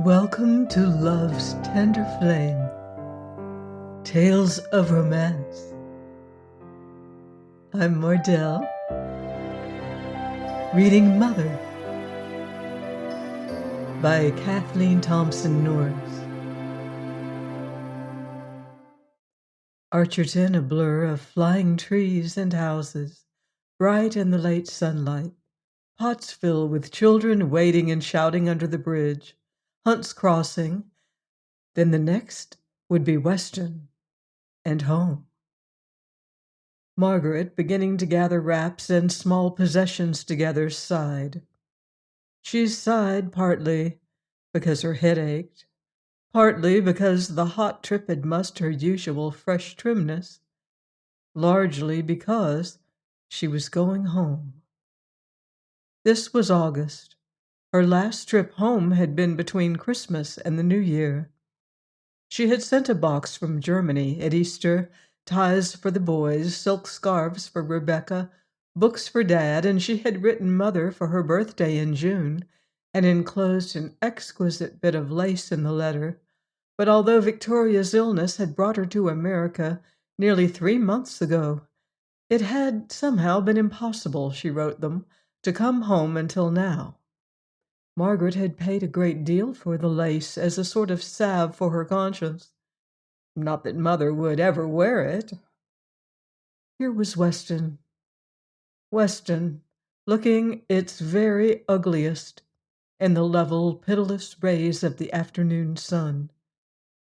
Welcome to Love's Tender Flame, Tales of Romance. I'm Mordell, reading Mother by Kathleen Thompson Norris. Archerton, a blur of flying trees and houses, bright in the late sunlight, Pottsville with children waiting and shouting under the bridge, Hunt's Crossing, then the next would be Weston and home. Margaret, beginning to gather wraps and small possessions together, sighed. She sighed partly because her head ached, partly because the hot trip had mussed her usual fresh trimness, largely because she was going home. This was August. Her last trip home had been between Christmas and the New Year. She had sent a box from Germany at Easter, ties for the boys, silk scarves for Rebecca, books for Dad, and she had written Mother for her birthday in June and enclosed an exquisite bit of lace in the letter. But although Victoria's illness had brought her to America nearly 3 months ago, it had somehow been impossible, she wrote them, to come home until now. Margaret had paid a great deal for the lace as a sort of salve for her conscience. Not that Mother would ever wear it. Here was Weston, looking its very ugliest in the level, pitiless rays of the afternoon sun.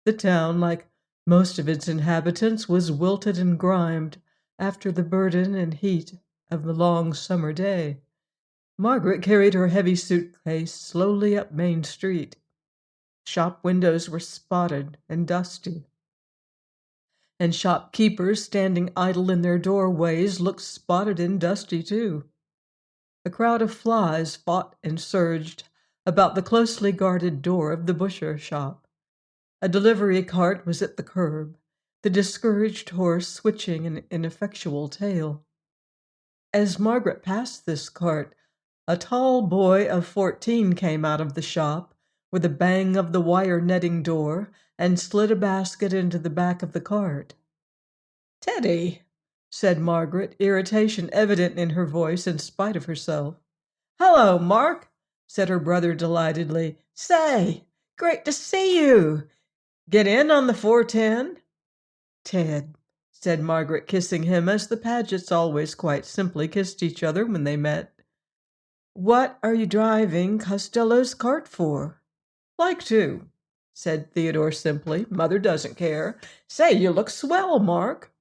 The town, like most of its inhabitants, was wilted and grimed after the burden and heat of the long summer day. Margaret carried her heavy suitcase slowly up Main Street. Shop windows were spotted and dusty, and shopkeepers standing idle in their doorways looked spotted and dusty too. A crowd of flies fought and surged about the closely guarded door of the butcher shop. A delivery cart was at the curb, the discouraged horse switching an ineffectual tail. As Margaret passed this cart, a tall boy of 14 came out of the shop with a bang of the wire netting door and slid a basket into the back of the cart. "Teddy," said Margaret, irritation evident in her voice in spite of herself. "Hello, Mark," said her brother delightedly. "Say, great to see you. Get in on the 410?" "Ted," said Margaret, kissing him as the Pagets always quite simply kissed each other when they met. "What are you driving Costello's cart for?" "Like to," said Theodore simply. "Mother doesn't care. Say, you look swell, Mark."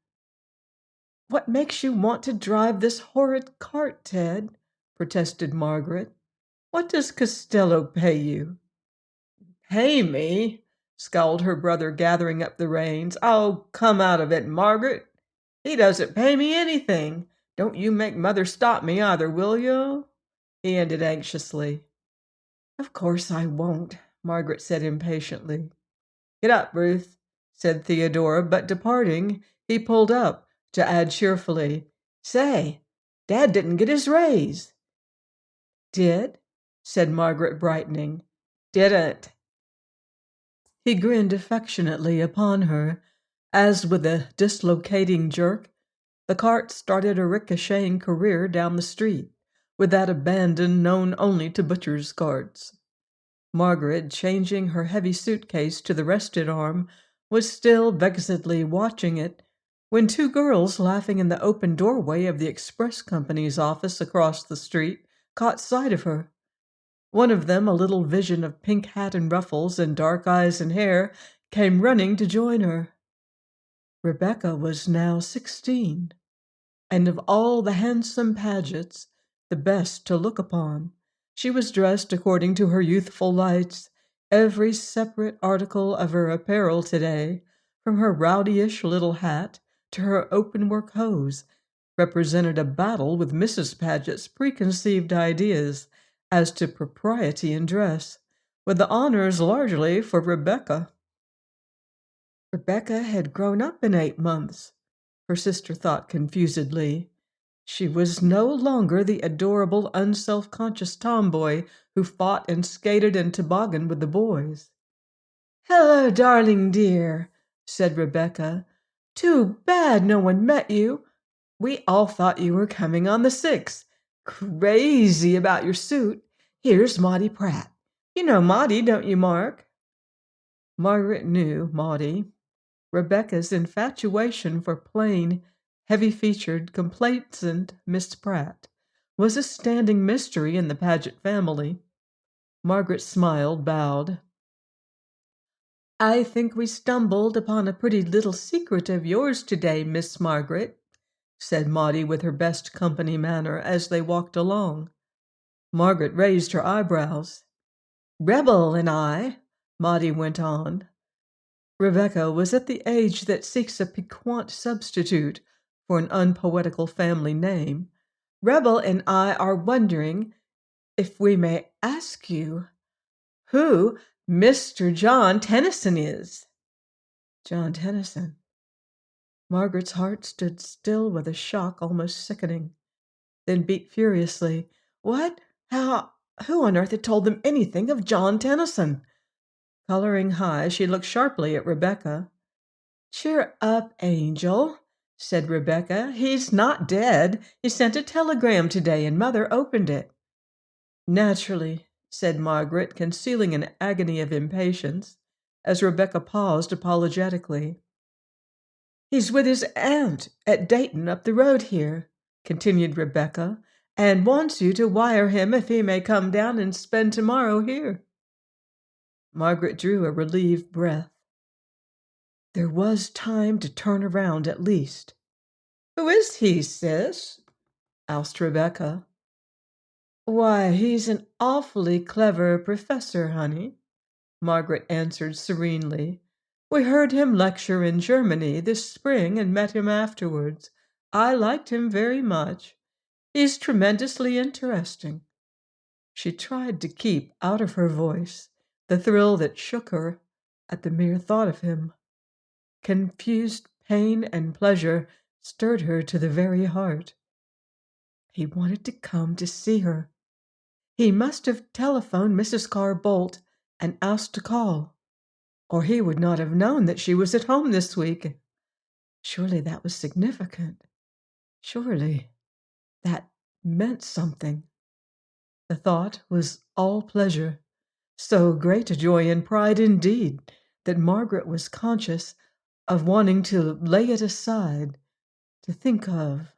"What makes you want to drive this horrid cart, Ted?" protested Margaret. "What does Costello pay you?" "Pay me?" scowled her brother, gathering up the reins. "Oh, come out of it, Margaret. He doesn't pay me anything. Don't you make Mother stop me either, will you?" he ended anxiously. "Of course I won't," Margaret said impatiently. "Get up, Ruth," said Theodora, but departing, he pulled up to add cheerfully, "Say, Dad didn't get his raise." "Did?" said Margaret, brightening. "Didn't." He grinned affectionately upon her, as with a dislocating jerk, the cart started a ricocheting career down the street, with that abandon known only to butchers' carts. Margaret, changing her heavy suitcase to the rested arm, was still vexedly watching it when 2 girls laughing in the open doorway of the express company's office across the street caught sight of her. One of them, a little vision of pink hat and ruffles and dark eyes and hair, came running to join her. Rebecca was now 16, and of all the handsome Pagets, the best to look upon. She was dressed according to her youthful lights. Every separate article of her apparel today, from her rowdyish little hat to her open-work hose, represented a battle with Mrs. Paget's preconceived ideas as to propriety in dress, with the honors largely for Rebecca. Rebecca had grown up in 8 months, her sister thought confusedly. She was no longer the adorable, unself-conscious tomboy who fought and skated and tobogganed with the boys. Hello, darling dear, said Rebecca. Too bad no one met you. We all thought you were coming on the 6th. Crazy about your suit. Here's Maudie Pratt. You know Maudie, don't you, Mark? Margaret knew Maudie. Rebecca's infatuation for plain, heavy-featured, complacent Miss Pratt was a standing mystery in the Paget family. Margaret smiled, bowed. I think we stumbled upon a pretty little secret of yours today, Miss Margaret, said Maudie with her best company manner as they walked along. Margaret raised her eyebrows. Rebel and I, Maudie went on. Rebecca was at the age that seeks a piquant substitute for an unpoetical family name. Rebel and I are wondering, if we may ask you, who Mr. John Tennyson is. John Tennyson. Margaret's heart stood still with a shock almost sickening, then beat furiously. What? How? Who on earth had told them anything of John Tennyson? Coloring high, she looked sharply at Rebecca. Cheer up, Angel, said Rebecca. He's not dead. He sent a telegram today, and Mother opened it. Naturally, said Margaret, concealing an agony of impatience, as Rebecca paused apologetically. He's with his aunt at Dayton up the road here, continued Rebecca, and wants you to wire him if he may come down and spend tomorrow here. Margaret drew a relieved breath. There was time to turn around at least. Who is he, sis? Asked Rebecca. Why, he's an awfully clever professor, honey, Margaret answered serenely. We heard him lecture in Germany this spring and met him afterwards. I liked him very much. He's tremendously interesting. She tried to keep out of her voice the thrill that shook her at the mere thought of him. Confused pain and pleasure stirred her to the very heart. He wanted to come to see her. He must have telephoned Mrs. Carr-Boldt and asked to call, or he would not have known that she was at home this week. Surely that was significant. Surely that meant something. The thought was all pleasure, so great a joy and pride indeed that Margaret was conscious of wanting to lay it aside, to think of,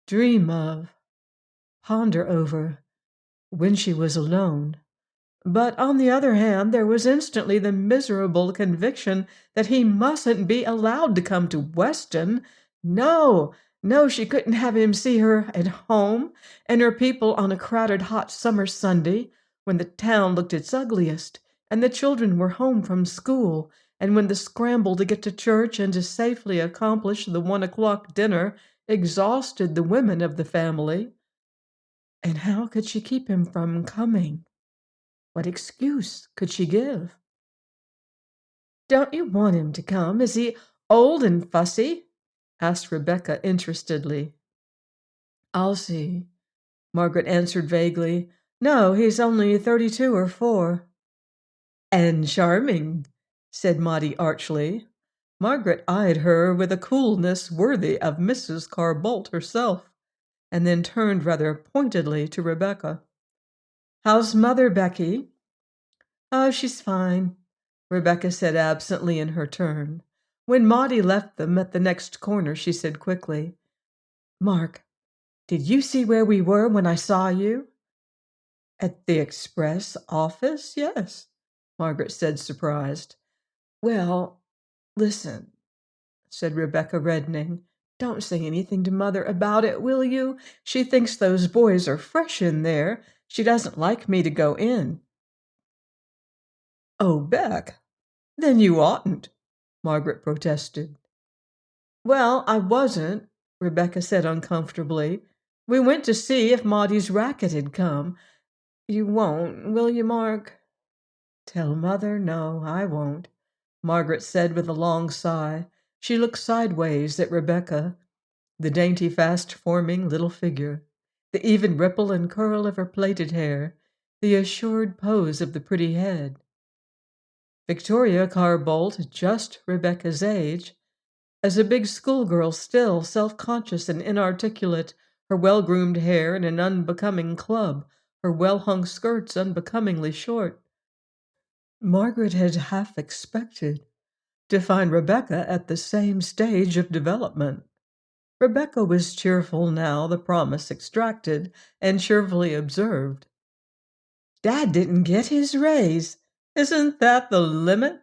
dream of, ponder over, when she was alone. But on the other hand, there was instantly the miserable conviction that he mustn't be allowed to come to Weston. No, no, she couldn't have him see her at home and her people on a crowded hot summer Sunday when the town looked its ugliest and the children were home from school and when the scramble to get to church and to safely accomplish the 1 o'clock dinner exhausted the women of the family. And how could she keep him from coming? What excuse could she give? Don't you want him to come? Is he old and fussy? Asked Rebecca interestedly. I'll see, Margaret answered vaguely. No, he's only 32 or 4. And charming, said Maudie archly. Margaret eyed her with a coolness worthy of Mrs. Carr-Boldt herself, and then turned rather pointedly to Rebecca. How's Mother, Becky? Oh, she's fine, Rebecca said absently in her turn. When Maudie left them at the next corner, she said quickly, Mark, did you see where we were when I saw you? At the express office, yes, Margaret said, surprised. Well, listen, said Rebecca, reddening. Don't say anything to Mother about it, will you? She thinks those boys are fresh in there. She doesn't like me to go in. Oh, Beck, then you oughtn't, Margaret protested. Well, I wasn't, Rebecca said uncomfortably. We went to see if Maudie's racket had come. You won't, will you, Mark? Tell Mother, no, I won't, Margaret said with a long sigh. She looked sideways at Rebecca, the dainty, fast-forming little figure, the even ripple and curl of her plaited hair, the assured pose of the pretty head. Victoria Carbolt, just Rebecca's age, as a big schoolgirl still, self-conscious and inarticulate, her well-groomed hair in an unbecoming club, her well-hung skirts unbecomingly short. Margaret had half expected to find Rebecca at the same stage of development. Rebecca was cheerful now, the promise extracted, and cheerfully observed. "Dad didn't get his raise. Isn't that the limit?"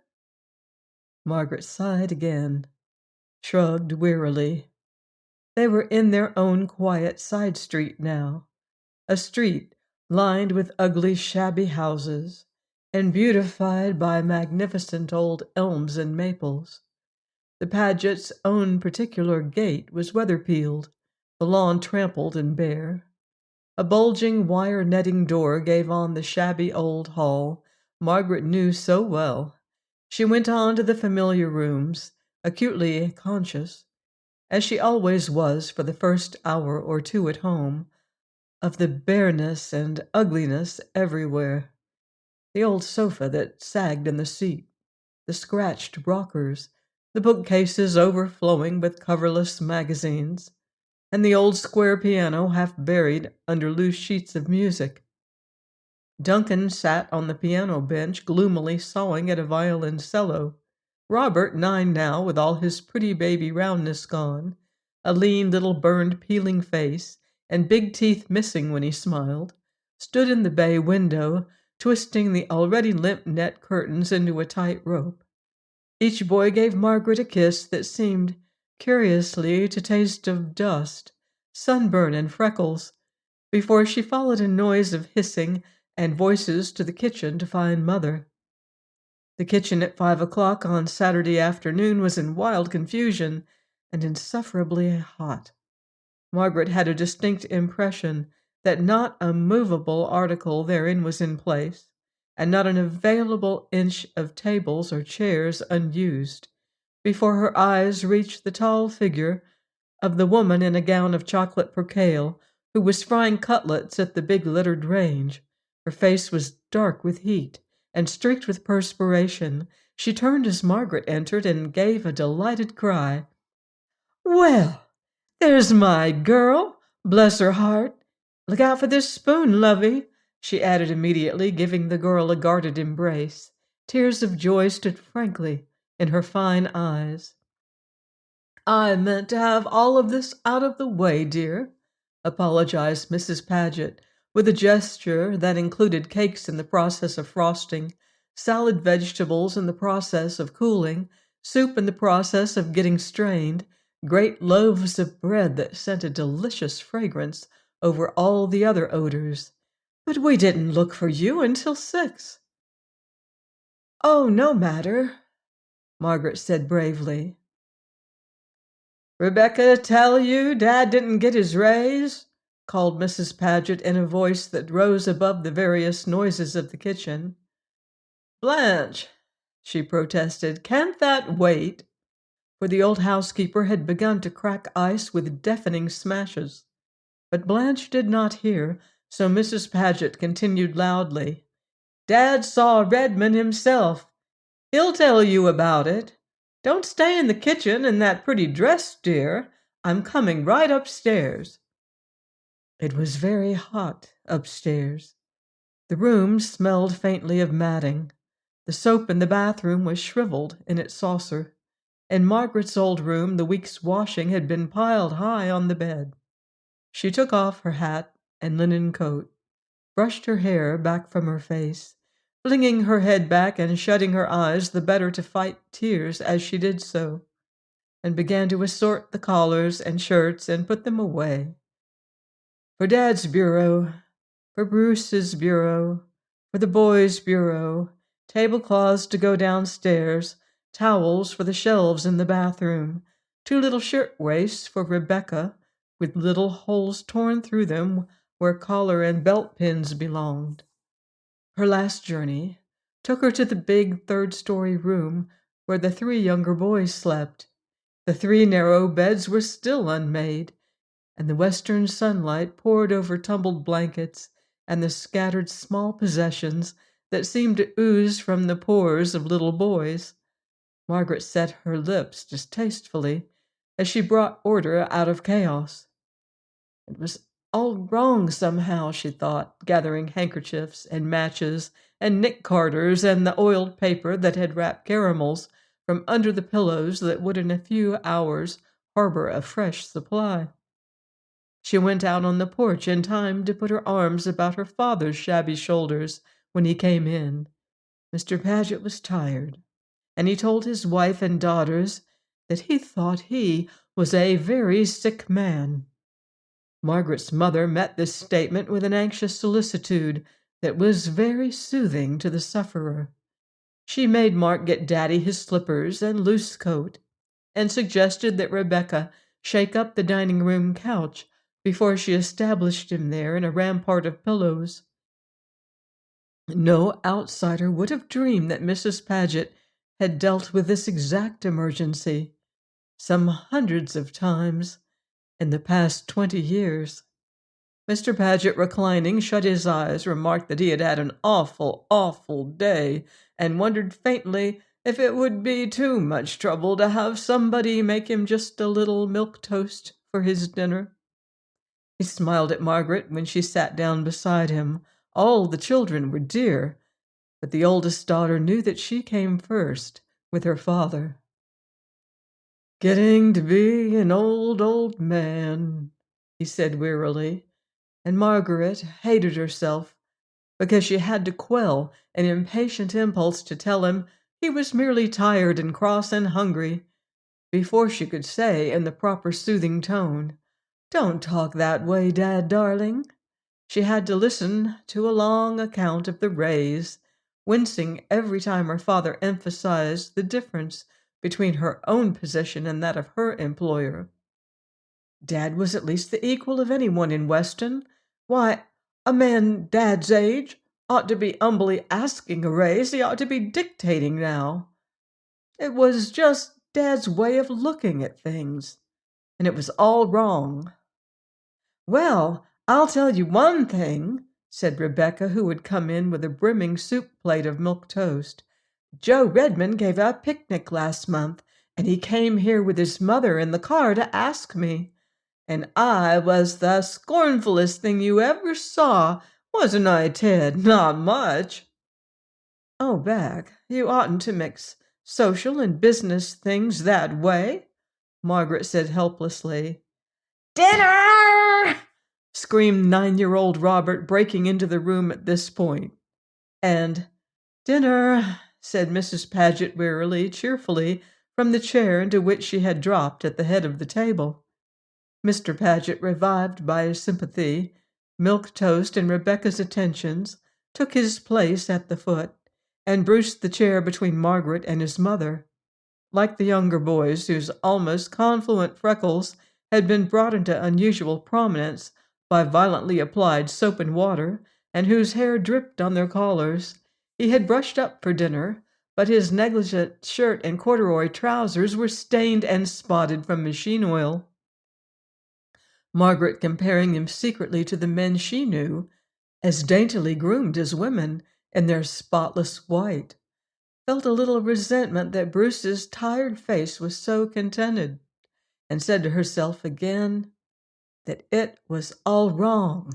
Margaret sighed again, shrugged wearily. They were in their own quiet side street now, a street lined with ugly, shabby houses, and beautified by magnificent old elms and maples. The Pagets' own particular gate was weather-peeled, the lawn trampled and bare. A bulging wire netting door gave on the shabby old hall Margaret knew so well. She went on to the familiar rooms, acutely conscious, as she always was for the first hour or two at home, of the bareness and ugliness everywhere. The old sofa that sagged in the seat, the scratched rockers, the bookcases overflowing with coverless magazines, and the old square piano half buried under loose sheets of music. Duncan sat on the piano bench gloomily sawing at a violoncello. Robert, 9 now, with all his pretty baby roundness gone, a lean little burned peeling face, and big teeth missing when he smiled, stood in the bay window, twisting the already limp net curtains into a tight rope. Each boy gave Margaret a kiss that seemed, curiously, to taste of dust, sunburn, and freckles, before she followed a noise of hissing and voices to the kitchen to find Mother. The kitchen at 5 o'clock on Saturday afternoon was in wild confusion and insufferably hot. Margaret had a distinct impression that not a movable article therein was in place, and not an available inch of tables or chairs unused, before her eyes reached the tall figure of the woman in a gown of chocolate percale who was frying cutlets at the big littered range. Her face was dark with heat and streaked with perspiration. She turned as Margaret entered and gave a delighted cry. "Well, there's my girl, bless her heart. Look out for this spoon, lovey," she added immediately, giving the girl a guarded embrace. Tears of joy stood frankly in her fine eyes. "I meant to have all of this out of the way, dear," apologized Mrs. Paget, with a gesture that included cakes in the process of frosting, salad vegetables in the process of cooling, soup in the process of getting strained, great loaves of bread that sent a delicious fragrance over all the other odors. "But we didn't look for you until 6." "Oh, no matter," Margaret said bravely. "Rebecca tell you Dad didn't get his raise?" called Mrs. Paget in a voice that rose above the various noises of the kitchen. "Blanche," she protested, "can't that wait?" For the old housekeeper had begun to crack ice with deafening smashes. But Blanche did not hear, so Mrs. Paget continued loudly. "Dad saw Redmond himself. He'll tell you about it. Don't stay in the kitchen in that pretty dress, dear. I'm coming right upstairs." It was very hot upstairs. The room smelled faintly of matting. The soap in the bathroom was shriveled in its saucer. In Margaret's old room, the week's washing had been piled high on the bed. She took off her hat and linen coat, brushed her hair back from her face, flinging her head back and shutting her eyes the better to fight tears as she did so, and began to assort the collars and shirts and put them away. For Dad's bureau, for Bruce's bureau, for the boys' bureau, tablecloths to go downstairs, towels for the shelves in the bathroom, 2 little shirt-waists for Rebecca, with little holes torn through them where collar and belt pins belonged. Her last journey took her to the big third-story room where the 3 younger boys slept. The 3 narrow beds were still unmade, and the western sunlight poured over tumbled blankets and the scattered small possessions that seemed to ooze from the pores of little boys. Margaret set her lips distastefully as she brought order out of chaos. It was all wrong somehow, she thought, gathering handkerchiefs and matches and Nick Carters and the oiled paper that had wrapped caramels from under the pillows that would in a few hours harbor a fresh supply. She went out on the porch in time to put her arms about her father's shabby shoulders when he came in. Mr. Paget was tired, and he told his wife and daughters that he thought he was a very sick man. Margaret's mother met this statement with an anxious solicitude that was very soothing to the sufferer. She made Mark get Daddy his slippers and loose coat, and suggested that Rebecca shake up the dining room couch before she established him there in a rampart of pillows. No outsider would have dreamed that Mrs. Paget had dealt with this exact emergency some hundreds of times in the past 20 years. Mr. Paget, reclining, shut his eyes, remarked that he had had an awful, awful day, and wondered faintly if it would be too much trouble to have somebody make him just a little milk toast for his dinner. He smiled at Margaret when she sat down beside him. All the children were dear, but the oldest daughter knew that she came first with her father. "Getting to be an old, old man," he said wearily, and Margaret hated herself because she had to quell an impatient impulse to tell him he was merely tired and cross and hungry before she could say in the proper soothing tone, "Don't talk that way, Dad, darling." She had to listen to a long account of the raise, wincing every time her father emphasized the difference between her own position and that of her employer. Dad was at least the equal of anyone in Weston. Why, a man Dad's age ought to be humbly asking a raise. He ought to be dictating now. It was just Dad's way of looking at things, and it was all wrong. "Well, I'll tell you one thing," said Rebecca, who had come in with a brimming soup plate of milk toast. "Joe Redmond gave a picnic last month, and he came here with his mother in the car to ask me. And I was the scornfulest thing you ever saw, wasn't I, Ted? Not much." "Oh, Beck, you oughtn't to mix social and business things that way," Margaret said helplessly. "Dinner!" screamed 9-year-old Robert, breaking into the room at this point. And "Dinner," said Mrs. Paget wearily, cheerfully, from the chair into which she had dropped at the head of the table. Mr. Paget, revived by his sympathy, milk toast, and Rebecca's attentions, took his place at the foot, and Bruce the chair between Margaret and his mother. Like the younger boys, whose almost confluent freckles had been brought into unusual prominence by violently applied soap and water, and whose hair dripped on their collars, he had brushed up for dinner, but his negligent shirt and corduroy trousers were stained and spotted from machine oil. Margaret, comparing him secretly to the men she knew, as daintily groomed as women in their spotless white, felt a little resentment that Bruce's tired face was so contented, and said to herself again that it was all wrong.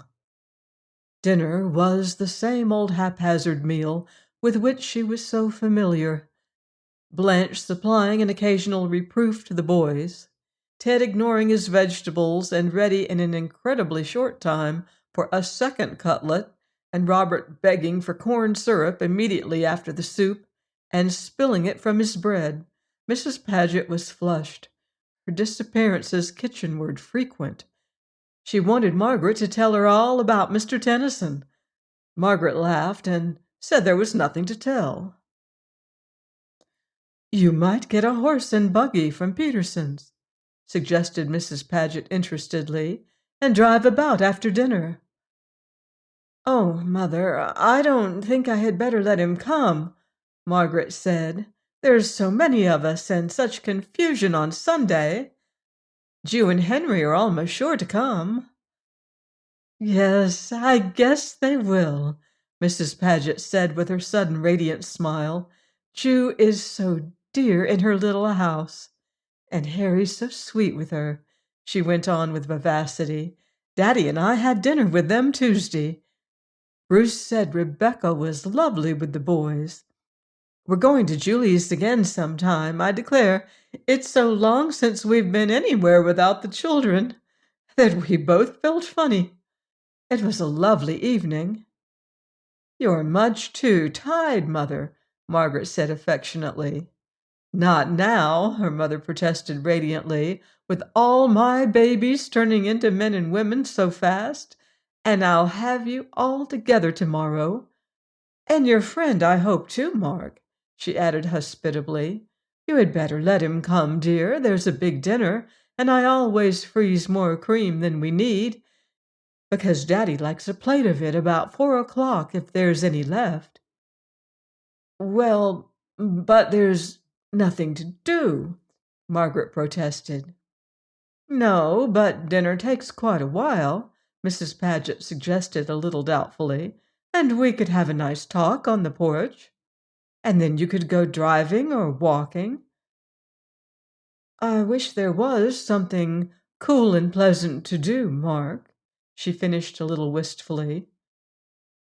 Dinner was the same old haphazard meal with which she was so familiar, Blanche supplying an occasional reproof to the boys, Ted ignoring his vegetables and ready in an incredibly short time for a second cutlet, and Robert begging for corn syrup immediately after the soup and spilling it from his bread. Mrs. Paget was flushed, her disappearances kitchenward frequent. She wanted Margaret to tell her all about Mr. Tennyson. Margaret laughed and said there was nothing to tell. "You might get a horse and buggy from Peterson's," suggested Mrs. Paget interestedly, "and drive about after dinner." "Oh, Mother, I don't think I had better let him come," Margaret said. "There's so many of us, and such confusion on Sunday. Ju and Henry are almost sure to come." "Yes, I guess they will," Mrs. Paget said with her sudden radiant smile. "Ju is so dear in her little house. And Harry's so sweet with her," she went on with vivacity. "Daddy and I had dinner with them Tuesday. Bruce said Rebecca was lovely with the boys. We're going to Julie's again sometime. I declare, it's so long since we've been anywhere without the children that we both felt funny. It was a lovely evening." "You're much too tired, Mother," Margaret said affectionately. "Not now," her mother protested radiantly, "with all my babies turning into men and women so fast. And I'll have you all together tomorrow. And your friend, I hope, too, Mark," she added hospitably. "You had better let him come, dear. There's a big dinner, and I always freeze more cream than we need, because Daddy likes a plate of it about 4 o'clock if there's any left." "Well, but there's nothing to do," Margaret protested. "No, but dinner takes quite a while," Mrs. Paget suggested a little doubtfully, "and we could have a nice talk on the porch. And then you could go driving or walking." "I wish there was something cool and pleasant to do, Mark," she finished a little wistfully.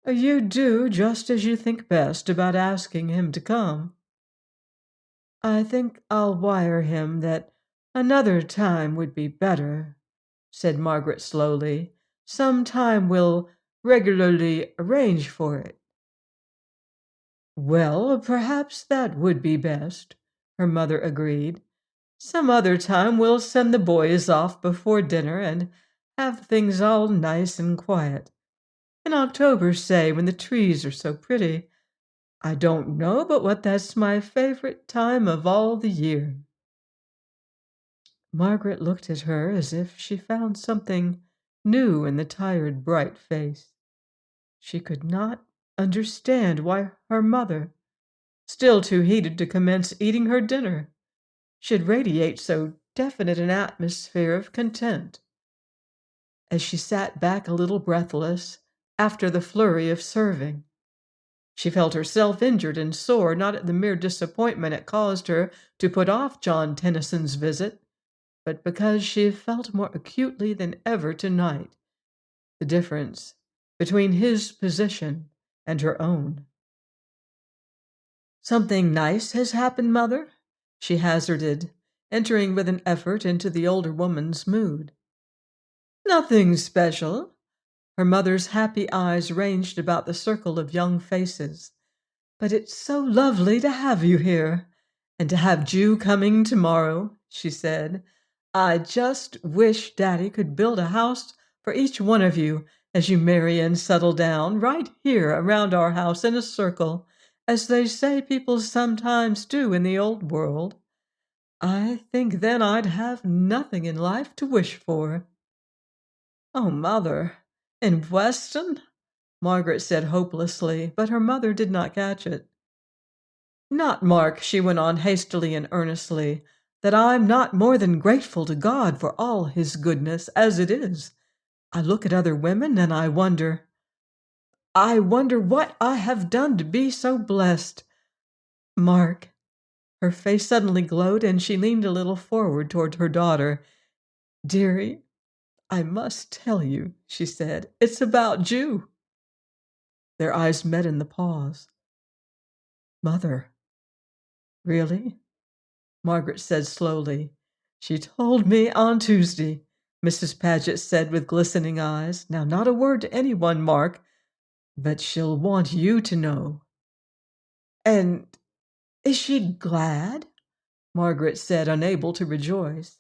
"You do just as you think best about asking him to come." "I think I'll wire him that another time would be better," said Margaret slowly. "Some time we'll regularly arrange for it." "Well, perhaps that would be best," her mother agreed. "Some other time we'll send the boys off before dinner and have things all nice and quiet. In October, say, when the trees are so pretty. I don't know but what that's my favorite time of all the year." Margaret looked at her as if she found something new in the tired, bright face. She could not understand why her mother, still too heated to commence eating her dinner, should radiate so definite an atmosphere of content. As she sat back a little breathless after the flurry of serving, she felt herself injured and sore, not at the mere disappointment it caused her to put off John Tennyson's visit, but because she felt more acutely than ever tonight the difference between his position and her own. "Something nice has happened, Mother?" she hazarded, entering with an effort into the older woman's mood. "Nothing special." Her mother's happy eyes ranged about the circle of young faces. "But it's so lovely to have you here, and to have Ju coming tomorrow," she said. "I just wish Daddy could build a house for each one of you as you marry and settle down, right here around our house in a circle, as they say people sometimes do in the old world. I think then I'd have nothing in life to wish for." "Oh, Mother, in Weston?" Margaret said hopelessly, but her mother did not catch it. "Not, Mark," she went on hastily and earnestly, "that I'm not more than grateful to God for all his goodness as it is. I look at other women and I wonder what I have done to be so blessed. Mark," her face suddenly glowed and she leaned a little forward toward her daughter. "Dearie, I must tell you," she said. "It's about Ju." Their eyes met in the pause. "Mother, really?" Margaret said slowly. "She told me on Tuesday," Mrs. Paget said with glistening eyes. "Now, not a word to anyone, Mark, but she'll want you to know." "And is she glad?" Margaret said, unable to rejoice.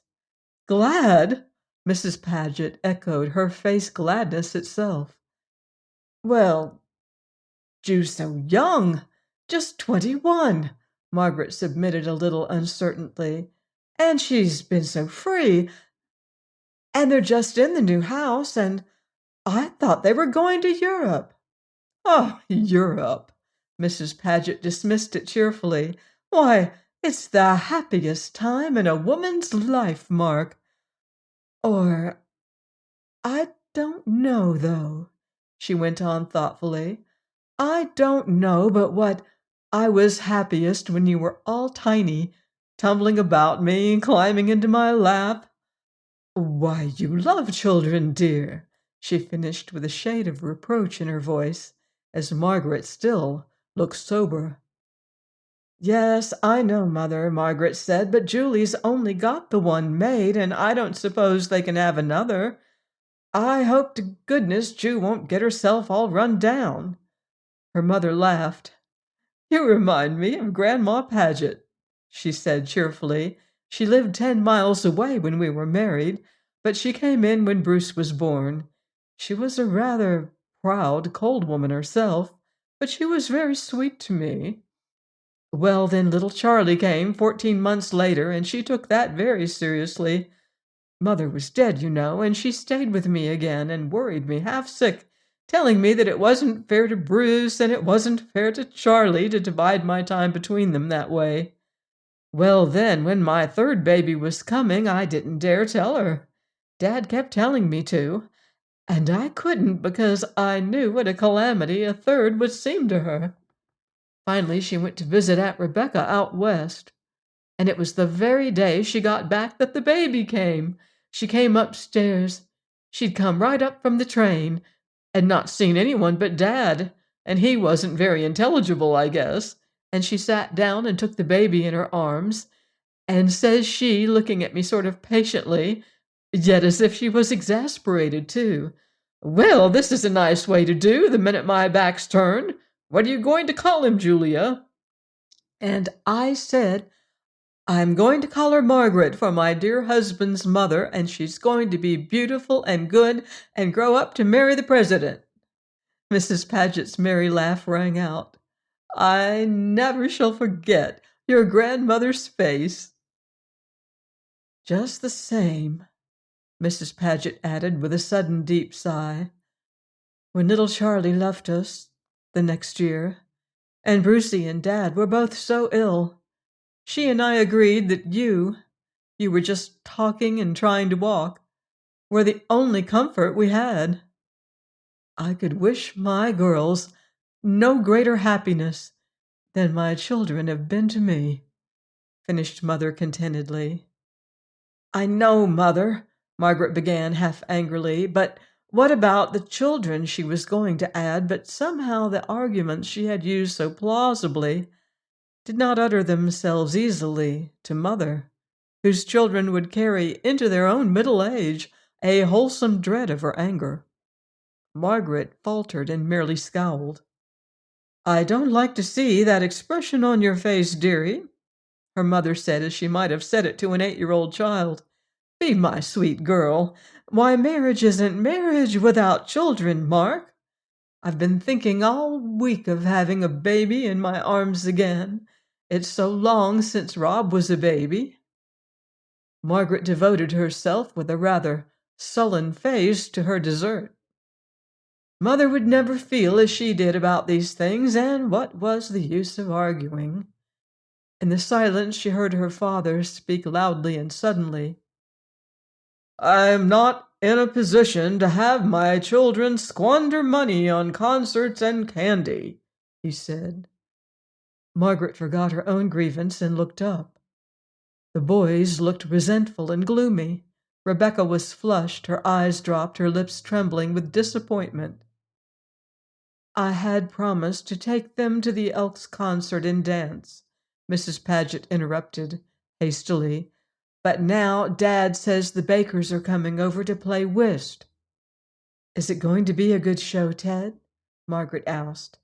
"Glad?" Mrs. Paget echoed, her face gladness itself. "Well, Ju's so young, just 21," Margaret submitted a little uncertainly. "And she's been so free. And they're just in the new house, and I thought they were going to Europe." "Oh, Europe!" Mrs. Paget dismissed it cheerfully. "Why, it's the happiest time in a woman's life, Mark. Or I don't know, though," she went on thoughtfully. I don't know but what I was happiest when you were all tiny, tumbling about me, climbing into my lap. Why, you love children, dear, she finished with a shade of reproach in her voice, as Margaret still looked sober. Yes, I know, Mother, Margaret said, but Julie's only got the one maid, and I don't suppose they can have another. I hope to goodness Ju won't get herself all run down. Her mother laughed. You remind me of Grandma Paget, she said cheerfully. She lived 10 miles away when we were married, but she came in when Bruce was born. She was a rather proud, cold woman herself, but she was very sweet to me. Well, then little Charlie came 14 months later, and she took that very seriously. Mother was dead, you know, and she stayed with me again and worried me half sick, telling me that it wasn't fair to Bruce and it wasn't fair to Charlie to divide my time between them that way. Well, then, when my third baby was coming, I didn't dare tell her. Dad kept telling me to, and I couldn't because I knew what a calamity a third would seem to her. Finally, she went to visit Aunt Rebecca out west. And it was the very day she got back that the baby came. She came upstairs. She'd come right up from the train, and not seen anyone but Dad, and he wasn't very intelligible, I guess. And she sat down and took the baby in her arms, and says she, looking at me sort of patiently, yet as if she was exasperated too, "Well, this is a nice way to do, the minute my back's turned. What are you going to call him, Julia?" And I said, I'm going to call her Margaret for my dear husband's mother, and she's going to be beautiful and good and grow up to marry the president. Mrs. Paget's merry laugh rang out. I never shall forget your grandmother's face. Just the same, Mrs. Paget added with a sudden deep sigh, when little Charlie left us the next year, and Brucey and Dad were both so ill, she and I agreed that you were just talking and trying to walk, were the only comfort we had. I could wish my girls no greater happiness than my children have been to me, finished Mother contentedly. I know, Mother, Margaret began half angrily, but what about the children she was going to add, but somehow the arguments she had used so plausibly did not utter themselves easily to Mother, whose children would carry into their own middle age a wholesome dread of her anger. Margaret faltered and merely scowled. I don't like to see that expression on your face, dearie, her mother said as she might have said it to an 8-year-old child. Be my sweet girl. Why, marriage isn't marriage without children, Mark. I've been thinking all week of having a baby in my arms again. It's so long since Rob was a baby. Margaret devoted herself with a rather sullen face to her dessert. Mother would never feel as she did about these things, and what was the use of arguing? In the silence she heard her father speak loudly and suddenly. I'm not in a position to have my children squander money on concerts and candy, he said. Margaret forgot her own grievance and looked up. The boys looked resentful and gloomy. Rebecca was flushed, her eyes dropped, her lips trembling with disappointment. I had promised to take them to the Elks concert and dance, Mrs. Paget interrupted hastily, but now Dad says the Bakers are coming over to play whist. Is it going to be a good show, Ted? Margaret asked.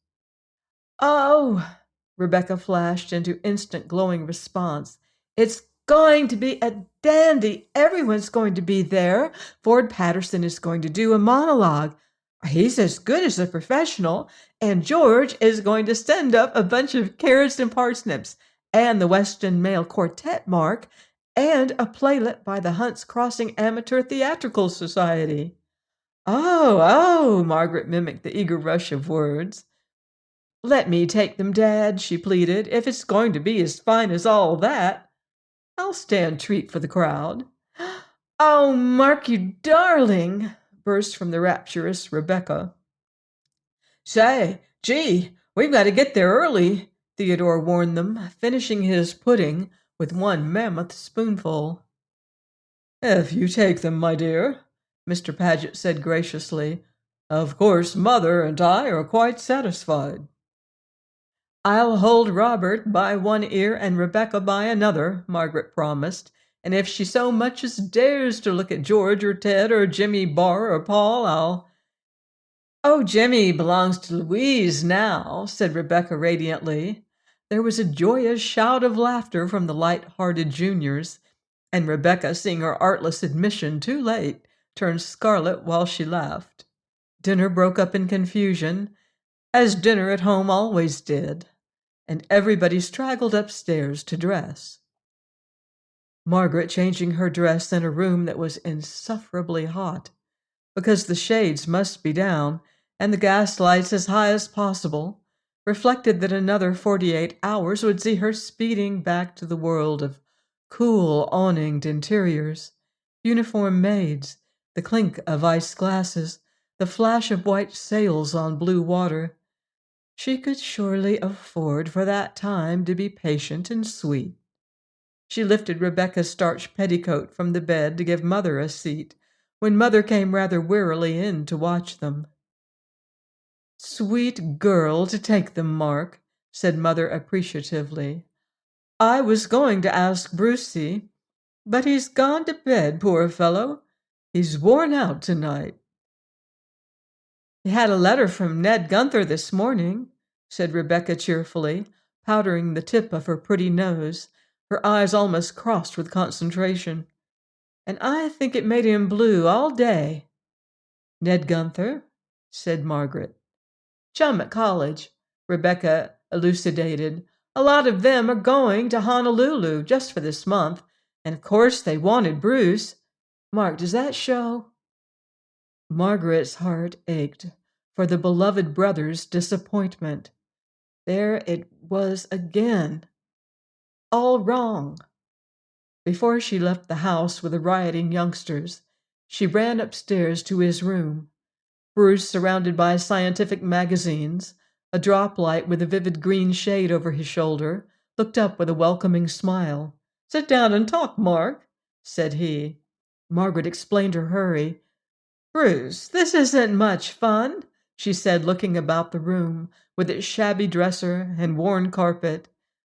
Oh, Rebecca flashed into instant glowing response. It's going to be a dandy. Everyone's going to be there. Ford Patterson is going to do a monologue. He's as good as a professional. And George is going to send up a bunch of carrots and parsnips, and the Weston Male Quartet, Mark, and a playlet by the Hunts Crossing Amateur Theatrical Society. Oh, Margaret mimicked the eager rush of words. Let me take them, Dad, she pleaded. If it's going to be as fine as all that, I'll stand treat for the crowd. Oh, Mark, you darling, burst from the rapturous Rebecca. Say, gee, we've got to get there early, Theodore warned them, finishing his pudding with one mammoth spoonful. If you take them, my dear, Mr. Paget said graciously. Of course, Mother and I are quite satisfied. I'll hold Robert by one ear and Rebecca by another, Margaret promised, and if she so much as dares to look at George or Ted or Jimmy Barr or Paul, I'll— Oh, Jimmy belongs to Louise now, said Rebecca radiantly. There was a joyous shout of laughter from the light-hearted juniors, and Rebecca, seeing her artless admission too late, turned scarlet while she laughed. Dinner broke up in confusion, as dinner at home always did, and everybody straggled upstairs to dress. Margaret changing her dress in a room that was insufferably hot, because the shades must be down and the gas lights as high as possible, reflected that another 48 hours would see her speeding back to the world of cool, awninged interiors, uniform maids, the clink of ice glasses, the flash of white sails on blue water. She could surely afford for that time to be patient and sweet. She lifted Rebecca's starched petticoat from the bed to give Mother a seat, when Mother came rather wearily in to watch them. Sweet girl to take them, Mark, said Mother appreciatively. I was going to ask Brucey, but he's gone to bed, poor fellow. He's worn out tonight. He had a letter from Ned Gunther this morning, said Rebecca cheerfully, powdering the tip of her pretty nose, her eyes almost crossed with concentration. And I think it made him blue all day. Ned Gunther, said Margaret. Chum at college, Rebecca elucidated. A lot of them are going to Honolulu just for this month, and of course they wanted Bruce. Mark, does that show? Margaret's heart ached for the beloved brother's disappointment. There it was again. All wrong. Before she left the house with the rioting youngsters, she ran upstairs to his room. Bruce, surrounded by scientific magazines, a drop light with a vivid green shade over his shoulder, looked up with a welcoming smile. Sit down and talk, Mark, said he. Margaret explained her hurry. Bruce, this isn't much fun, she said, looking about the room, with its shabby dresser and worn carpet.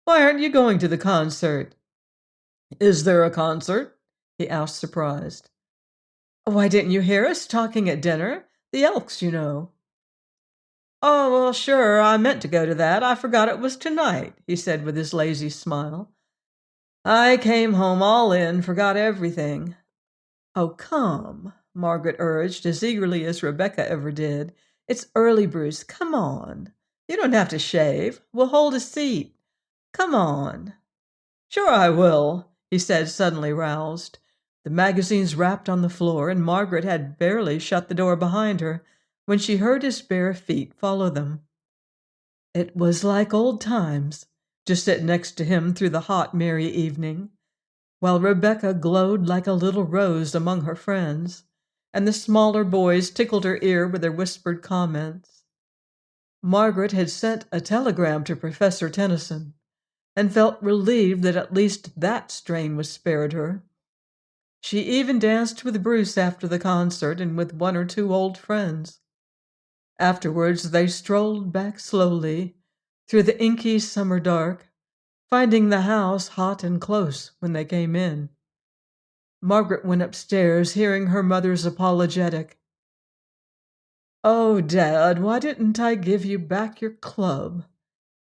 Why aren't you going to the concert? Is there a concert? He asked, surprised. Why didn't you hear us talking at dinner? The Elks, you know. Oh, well, sure, I meant to go to that. I forgot it was tonight, he said with his lazy smile. I came home all in, forgot everything. Oh, come, Margaret urged, as eagerly as Rebecca ever did. It's early, Bruce. Come on. You don't have to shave. We'll hold a seat. Come on. Sure I will, he said, suddenly roused. The magazines rapped on the floor, and Margaret had barely shut the door behind her when she heard his bare feet follow them. It was like old times, to sit next to him through the hot, merry evening, while Rebecca glowed like a little rose among her friends, and the smaller boys tickled her ear with their whispered comments. Margaret had sent a telegram to Professor Tennyson, and felt relieved that at least that strain was spared her. She even danced with Bruce after the concert and with one or two old friends. Afterwards they strolled back slowly through the inky summer dark, finding the house hot and close when they came in. Margaret went upstairs, hearing her mother's apologetic. Oh, Dad, why didn't I give you back your club?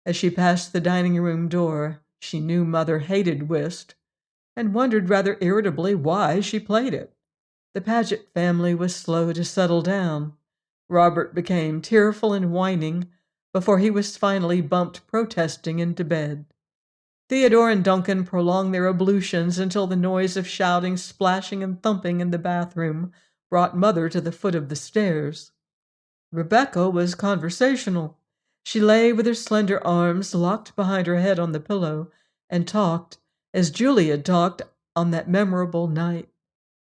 As she passed the dining room door, she knew Mother hated whist, and wondered rather irritably why she played it. The Paget family was slow to settle down. Robert became tearful and whining before he was finally bumped protesting into bed. Theodore and Duncan prolonged their ablutions until the noise of shouting, splashing, and thumping in the bathroom brought Mother to the foot of the stairs. Rebecca was conversational. She lay with her slender arms locked behind her head on the pillow and talked as Julie had talked on that memorable night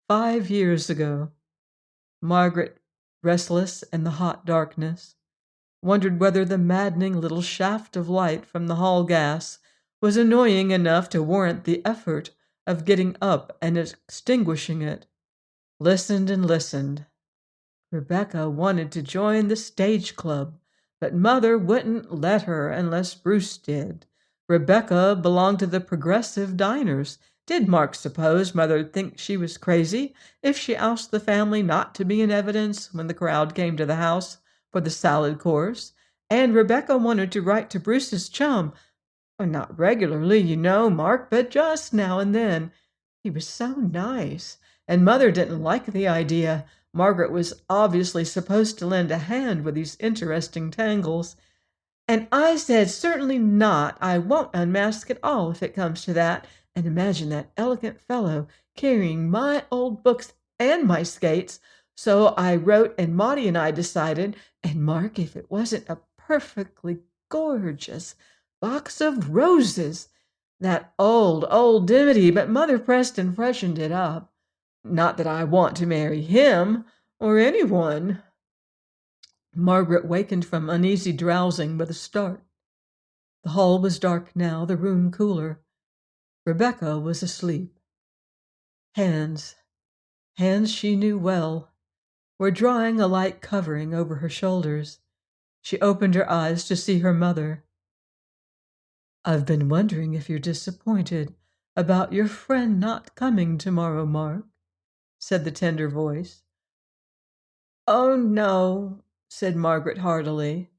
5 years ago. Margaret, restless in the hot darkness, wondered whether the maddening little shaft of light from the hall gas was annoying enough to warrant the effort of getting up and extinguishing it. Listened and listened. Rebecca wanted to join the stage club, but Mother wouldn't let her unless Bruce did. Rebecca belonged to the progressive diners. Did Mark suppose Mother'd think she was crazy if she asked the family not to be in evidence when the crowd came to the house for the salad course? And Rebecca wanted to write to Bruce's chum. Not regularly, you know, Mark, but just now and then. He was so nice, and Mother didn't like the idea. Margaret was obviously supposed to lend a hand with these interesting tangles. And I said, certainly not. I won't unmask at all if it comes to that. And imagine that elegant fellow carrying my old books and my skates. So I wrote, and Maudie and I decided, and Mark, if it wasn't a perfectly gorgeous box of roses. That old dimity, but Mother Preston freshened it up. Not that I want to marry him or anyone. Margaret wakened from uneasy drowsing with a start. The hall was dark now, the room cooler. Rebecca was asleep. Hands she knew well, were drawing a light covering over her shoulders. She opened her eyes to see her mother. "I've been wondering if you're disappointed about your friend not coming tomorrow, Mark," said the tender voice. "Oh, no," said Margaret heartily.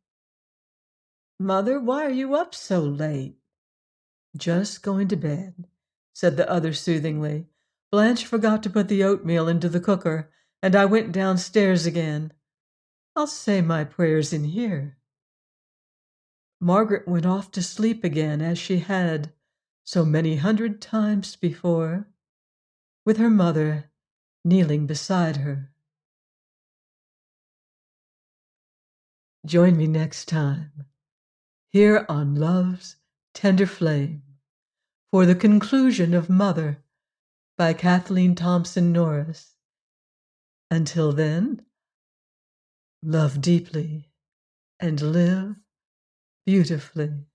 "Mother, why are you up so late?" "Just going to bed," said the other soothingly. "Blanche forgot to put the oatmeal into the cooker, and I went downstairs again. I'll say my prayers in here." Margaret went off to sleep again as she had so many hundred times before, with her mother kneeling beside her. Join me next time, here on Love's Tender Flame, for the conclusion of Mother by Kathleen Thompson Norris. Until then, love deeply and live beautifully.